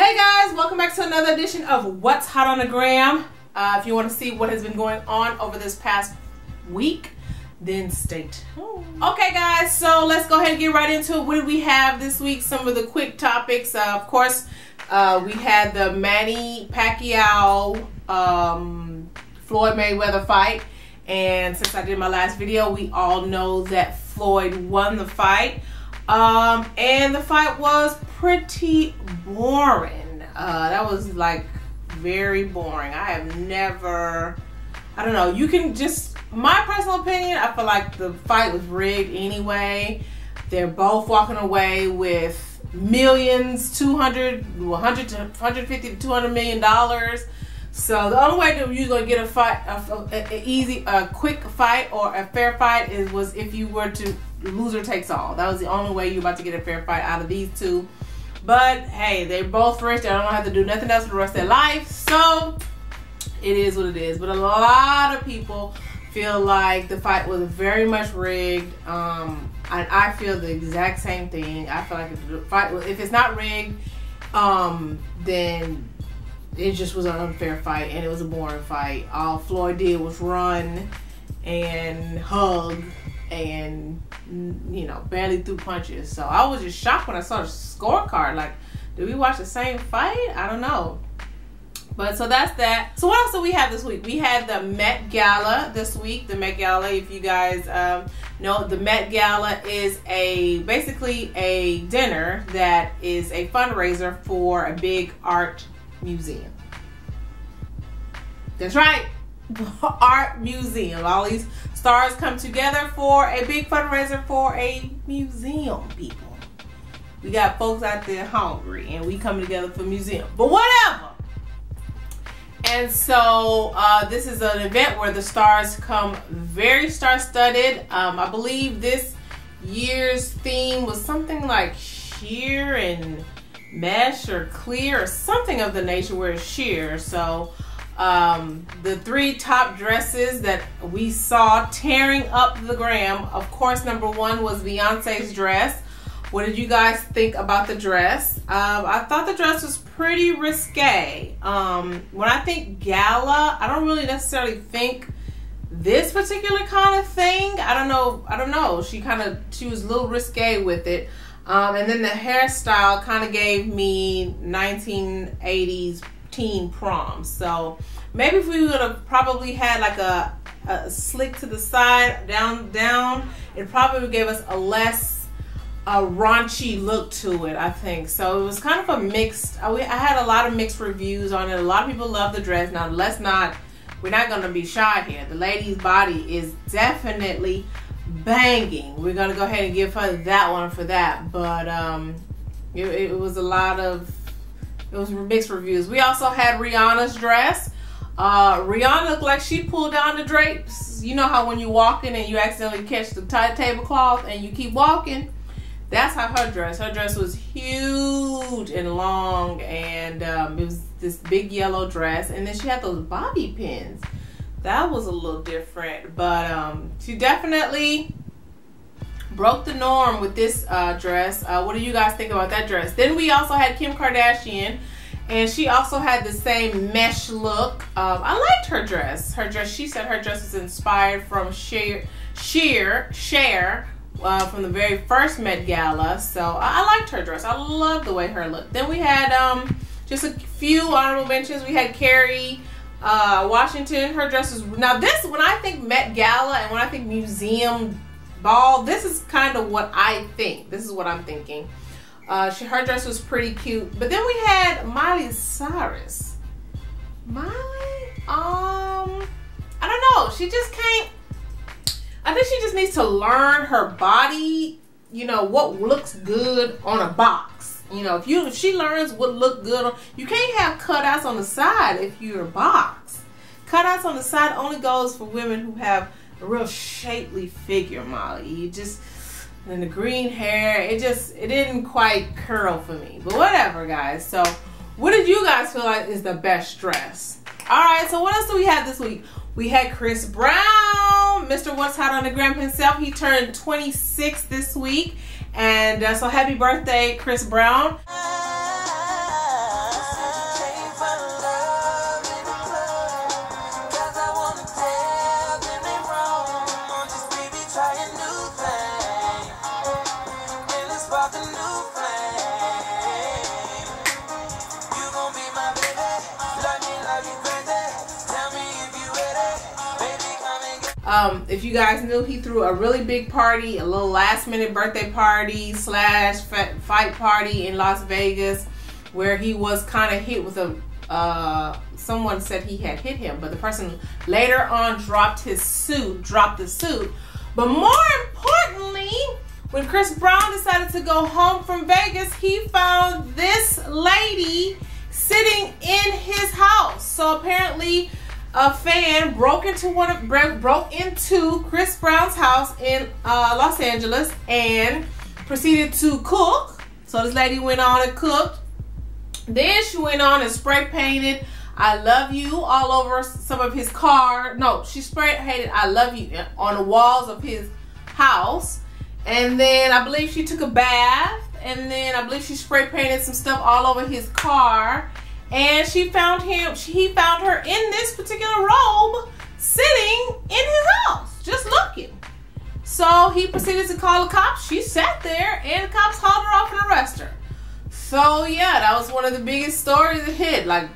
Hey guys, welcome back to another edition of What's Hot on the Gram. If you want to see what has been going on over this past week, then stay tuned. Okay guys, so let's go ahead and get right into it. What did we have this week? Some of the quick topics. Of course, we had the Manny Pacquiao Floyd Mayweather fight. And since I did my last video, we all know that Floyd won the fight. And the fight was pretty boring. That was like very boring. I have never, I don't know, you can just, my personal opinion, I feel like the fight was rigged anyway. They're both walking away with millions, 100 to 150 to 200 million dollars. So the only way that you're gonna get a fight, a quick fight or a fair fight was if you were to loser takes all. That was the only way you're about to get a fair fight out of these two. But hey, they're both rich. They don't have to do nothing else for the rest of their life. So it is what it is. But a lot of people feel like the fight was very much rigged. I feel the exact same thing. I feel like if the fight was, if it's not rigged, then it just was an unfair fight and it was a boring fight. All Floyd did was run and hug and, you know, barely threw punches. So I was just shocked when I saw the scorecard. Like, did we watch the same fight? I don't know. But so that's that. So what else do we have this week? We had the Met Gala this week. The Met Gala, if you guys know, the Met Gala is basically a dinner that is a fundraiser for a big art museum. That's right. Art museum. All these stars come together for a big fundraiser for a museum, people. We got folks out there hungry and we coming together for a museum. But whatever. And so this is an event where the stars come very star-studded. I believe this year's theme was something like sheer and mesh or clear or something of the nature where it's sheer. So the three top dresses that we saw tearing up the gram, of course, number one was Beyonce's dress. What did you guys think about the dress? I thought the dress was pretty risque. When I think gala, I don't really necessarily think this particular kind of thing. I don't know. She was a little risque with it. And then the hairstyle kind of gave me 1980s teen prom. So maybe if we would have probably had like a slick to the side, down, it probably would give us a less raunchy look to it, I think. So it was kind of a mixed, I had a lot of mixed reviews on it. A lot of people love the dress. Now we're not going to be shy here. The lady's body is definitely banging. We're gonna go ahead and give her that one for that. But it was mixed reviews. We also had Rihanna's dress. Rihanna looked like she pulled down the drapes. You know how when you're walking and you accidentally catch the tablecloth and you keep walking? That's how her dress was huge and long, and it was this big yellow dress, and then she had those bobby pins. That was a little different, but she definitely broke the norm with this dress. What do you guys think about that dress? Then we also had Kim Kardashian, and she also had the same mesh look. I liked her dress. She said her dress was inspired from Cher from the very first Met Gala. So I liked her dress. I loved the way her looked. Then we had just a few honorable mentions. We had Carrie Washington. Her dress is, now this, when I think Met Gala and when I think museum ball, this is kind of what I think. This is what I'm thinking. Her dress was pretty cute. But then we had Miley Cyrus. I don't know. She just can't, I think she just needs to learn her body, you know, what looks good on a box. You know, if she learns what look good on, you can't have cutouts on the side if you're a box. Cutouts on the side only goes for women who have a real shapely figure, Molly. You just, and the green hair, it didn't quite curl for me. But whatever, guys. So what did you guys feel like is the best dress? All right, so what else do we have this week? We had Chris Brown, Mr. What's Hot on the Gram himself. He turned 26 this week. And so happy birthday, Chris Brown. start the new flame. You gon' be my baby. Love you crazy. Tell me if you ready. Baby, come and get. If you guys knew, he threw a really big party, a little last-minute birthday party / fight party in Las Vegas, where he was kind of hit with a. Someone said he had hit him, but the person later on dropped the suit. But more importantly, when Chris Brown decided to go home from Vegas, he found this lady sitting in his house. So apparently a fan broke into Chris Brown's house in Los Angeles and proceeded to cook. So this lady went on and cooked. Then she went on and spray painted "I love you" all over some of his car. No, she spray painted "I love you" on the walls of his house. And then I believe she took a bath. And then I believe she spray painted some stuff all over his car. And he found her in this particular robe sitting in his house, just looking. So he proceeded to call the cops. She sat there and the cops hauled her off and arrested her. So yeah, that was one of the biggest stories that hit. Like,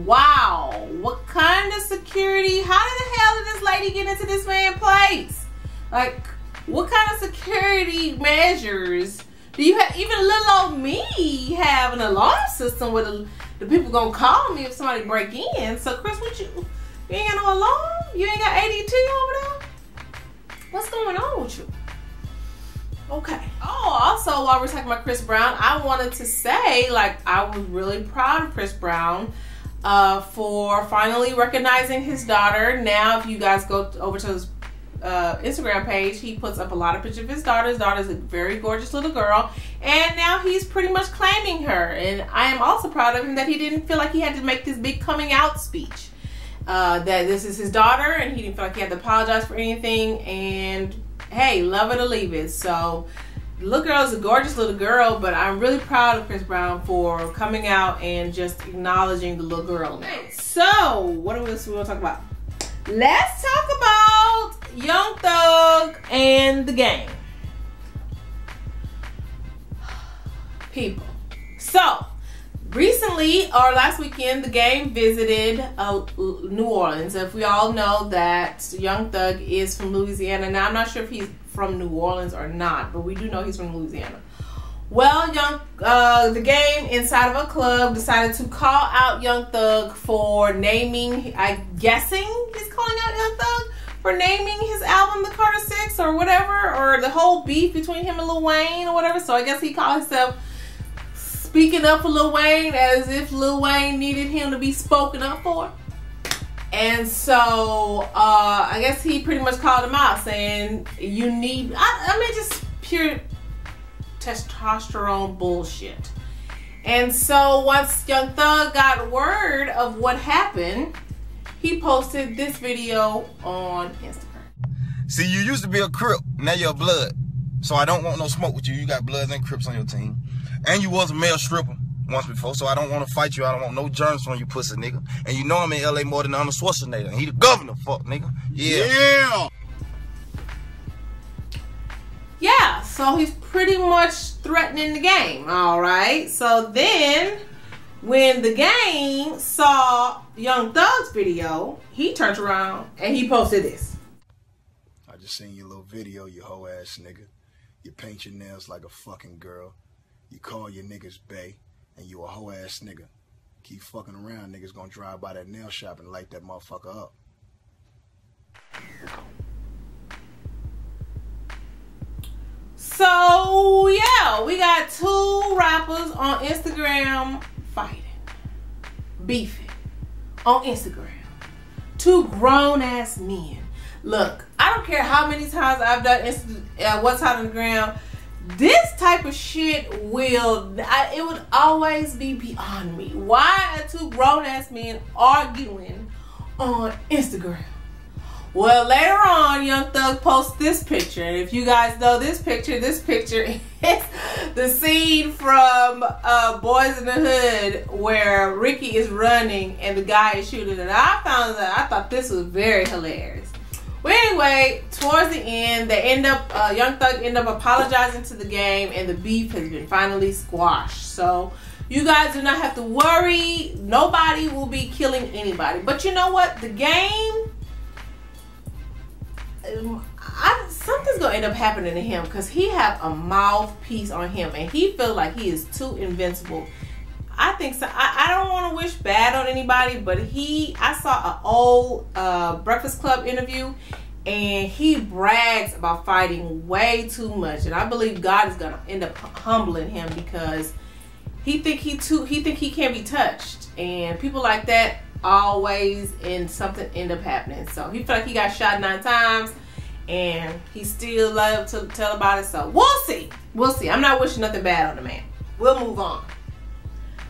wow, what kind of security? How the hell did this lady get into this man's place? Like, what kind of security measures do you have? Even little old me have an alarm system where the people gonna call me if somebody break in. So Chris, what you ain't got no alarm? You ain't got ADT over there? What's going on with you? Okay. Oh, also, while we're talking about Chris Brown, I wanted to say, like, I was really proud of Chris Brown for finally recognizing his daughter. Now, if you guys go over to his Instagram page, he puts up a lot of pictures of his daughter. His daughter's a very gorgeous little girl, and now he's pretty much claiming her. And I am also proud of him that he didn't feel like he had to make this big coming out speech. That this is his daughter, and he didn't feel like he had to apologize for anything. And hey, love it or leave it. So the little girl is a gorgeous little girl, but I'm really proud of Chris Brown for coming out and just acknowledging the little girl now. So what else we want to talk about? Let's talk about Young Thug and the Game. People. So recently, or last weekend, the Game visited New Orleans. If we all know that Young Thug is from Louisiana. Now, I'm not sure if he's from New Orleans or not, but we do know he's from Louisiana. Well, the Game inside of a club decided to call out Young Thug for naming, I'm guessing he's calling out Young Thug for naming his album The Carter 6 or whatever, or the whole beef between him and Lil Wayne or whatever. So I guess he called himself speaking up for Lil Wayne, as if Lil Wayne needed him to be spoken up for. And so I guess he pretty much called him out, saying you need, I mean, just pure testosterone bullshit. And so once Young Thug got word of what happened, he posted this video on Instagram. See, you used to be a Crip, now you're a Blood. So I don't want no smoke with you. You got Bloods and Crips on your team. And you was a male stripper once before, so I don't want to fight you. I don't want no germs on you, pussy nigga. And you know I'm in LA more than Arnold Schwarzenegger. And he the governor, fuck nigga. Yeah, so he's pretty much threatening the Game, all right? So then, when the Game saw Young Thug's video, he turned around and he posted this. I just seen your little video, you hoe ass nigga. You paint your nails like a fucking girl. You call your niggas bae, and you a hoe ass nigga. Keep fucking around, niggas gonna drive by that nail shop and light that motherfucker up. So yeah, we got two rappers on Instagram fighting, beefing on Instagram. Two grown ass men. Look, I don't care how many times I've done What's Hot on the Gram. This type of shit it would always be beyond me. Why are two grown ass men arguing on Instagram? Well, later on, Young Thug posts this picture. And if you guys know this picture is the scene from Boys in the Hood where Ricky is running and the guy is shooting. And I thought this was very hilarious. Well, anyway, towards the end, they end up, Young Thug end up apologizing to the game, and the beef has been finally squashed. So you guys do not have to worry. Nobody will be killing anybody. But you know what? The game, something's gonna end up happening to him because he have a mouthpiece on him, and he feels like he is too invincible. I think so. I don't want to wish bad on anybody, but I saw an old Breakfast Club interview, and he brags about fighting way too much, and I believe God is gonna end up humbling him because he think he can't be touched, and people like that always something end up happening. So he feel like he got shot 9 times, and he still love to tell about it. So we'll see. I'm not wishing nothing bad on the man. We'll move on.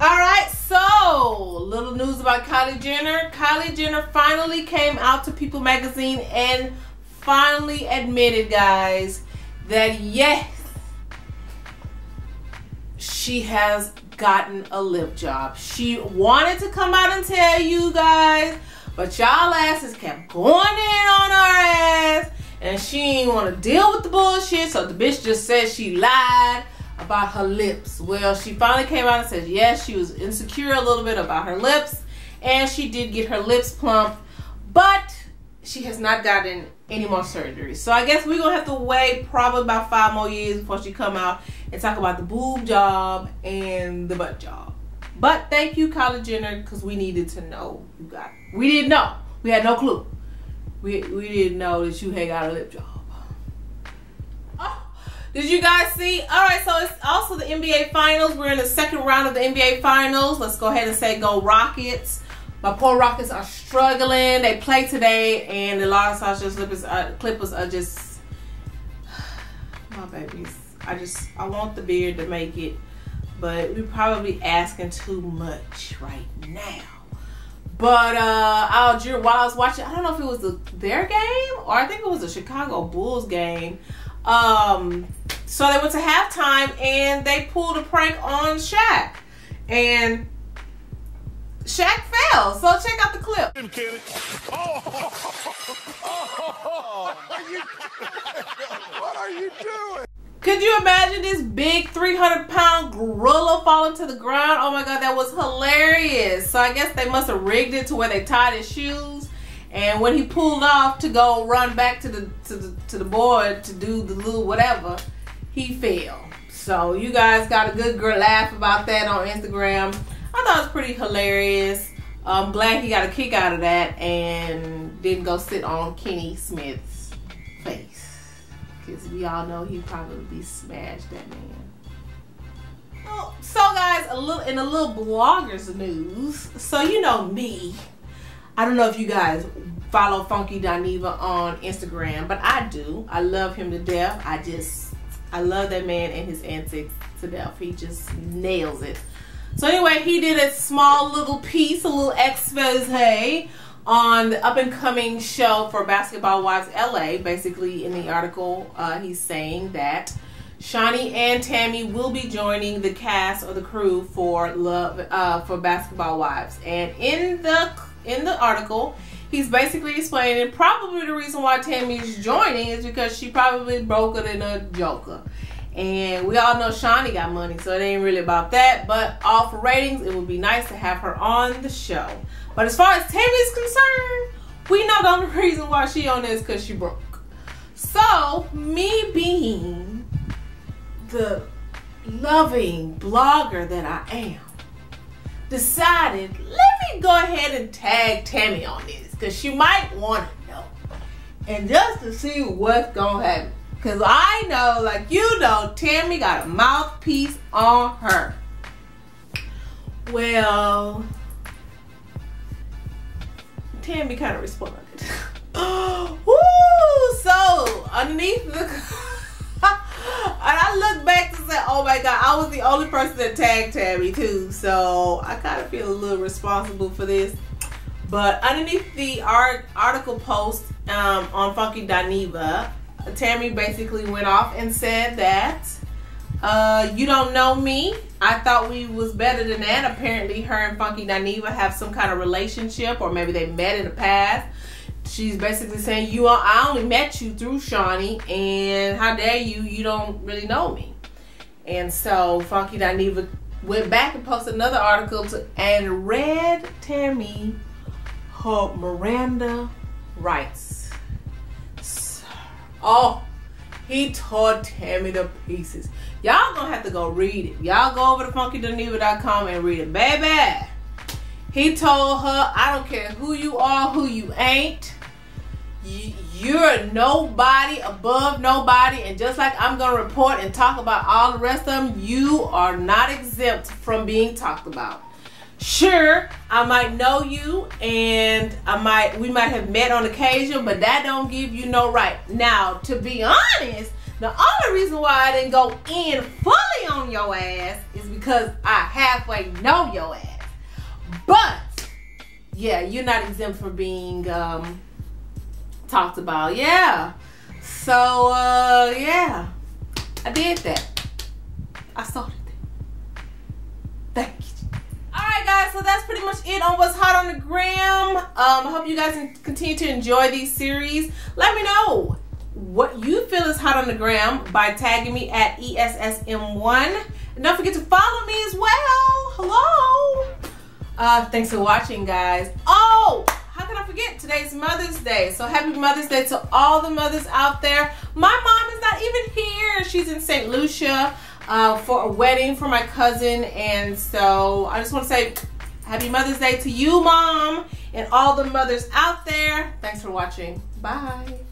Alright, so little news about Kylie Jenner. Kylie Jenner finally came out to People magazine and finally admitted, guys, that yes, she has gotten a lip job. She wanted to come out and tell you guys, but y'all asses kept going in on her ass, and she ain't want to deal with the bullshit, so the bitch just said she lied about her lips. Well, she finally came out and said yes, she was insecure a little bit about her lips, and she did get her lips plumped, but she has not gotten any more surgery. So I guess we're gonna have to wait probably about 5 more years before she come out and talk about the boob job and the butt job. But thank you, Kylie Jenner, because we needed to know. We didn't know. We had no clue. We didn't know that you had got a lip job. Did you guys see? Alright, so it's also the NBA Finals. We're in the second round of the NBA Finals. Let's go ahead and say go Rockets. My poor Rockets are struggling. They play today, and the Los Angeles Clippers are just my babies. I want the beard to make it, but we're probably asking too much right now. But while I was watching, I don't know if it was their game or I think it was the Chicago Bulls game. So they went to halftime and they pulled a prank on Shaq, and Shaq fell. So check out the clip. What are you doing? Could you imagine this big 300-pound gorilla falling to the ground? Oh my God, that was hilarious. So I guess they must have rigged it to where they tied his shoes, and when he pulled off to go run back to the board to do the little whatever, he fell. So you guys got a good laugh about that on Instagram. I thought it was pretty hilarious. I'm glad he got a kick out of that and didn't go sit on Kenny Smith's face, because we all know he'd probably smashed that man. Oh, so guys, in a little bloggers news. So you know me. I don't know if you guys follow Funky Dineva on Instagram, but I do. I love him to death. I love that man and his antics to death. He just nails it. So anyway, he did a small little piece, a little expose on the up-and-coming show for Basketball Wives LA. Basically, in the article, he's saying that Shawnee and Tami will be joining the cast or the crew for Basketball Wives. And in the article, he's basically explaining probably the reason why Tami's joining is because she probably broke it in a joker. And we all know Shawnee got money, so it ain't really about that. But all for ratings, it would be nice to have her on the show. But as far as Tami's concerned, we know the only reason why she on this is because she broke. So, me being the loving blogger that I am, decided, let me go ahead and tag Tami on this, because she might want to know. And just to see what's going to happen. Because I know, like you know, Tami got a mouthpiece on her. Well, Tami kind of responded. Woo! So, underneath the... and I look back to say, oh my God, I was the only person that tagged Tami too. So, I kind of feel a little responsible for this. But underneath the article post on Funky Dineva, Tami basically went off and said that you don't know me. I thought we was better than that. Apparently her and Funky Dineva have some kind of relationship, or maybe they met in the past. she's basically saying, I only met you through Shawnee, and how dare you don't really know me. And so Funky Dineva went back and posted another article and read Tami her Miranda rights. Oh, he tore Tami to pieces. Y'all gonna have to go read it. Y'all go over to funkydineva.com and read it. Baby, he told her, I don't care who you are, who you ain't. You're nobody above nobody, and just like I'm gonna report and talk about all the rest of them, you are not exempt from being talked about. Sure, I might know you, and we might have met on occasion, but that don't give you no right. Now, to be honest, the only reason why I didn't go in fully on your ass is because I halfway know your ass. But yeah, you're not exempt from being talked about. Yeah. So yeah, I did that. I started that. Thank you. Alright guys, so that's pretty much it on what's hot on the gram. I hope you guys continue to enjoy these series. Let me know what you feel is hot on the gram by tagging me at ESSM1. And don't forget to follow me as well. Hello. Thanks for watching, guys. Oh, how can I forget? Today's Mother's Day. So happy Mother's Day to all the mothers out there. My mom is not even here. She's in St. Lucia for a wedding for my cousin. And so I just want to say happy Mother's Day to you, Mom, and all the mothers out there. Thanks for watching. Bye.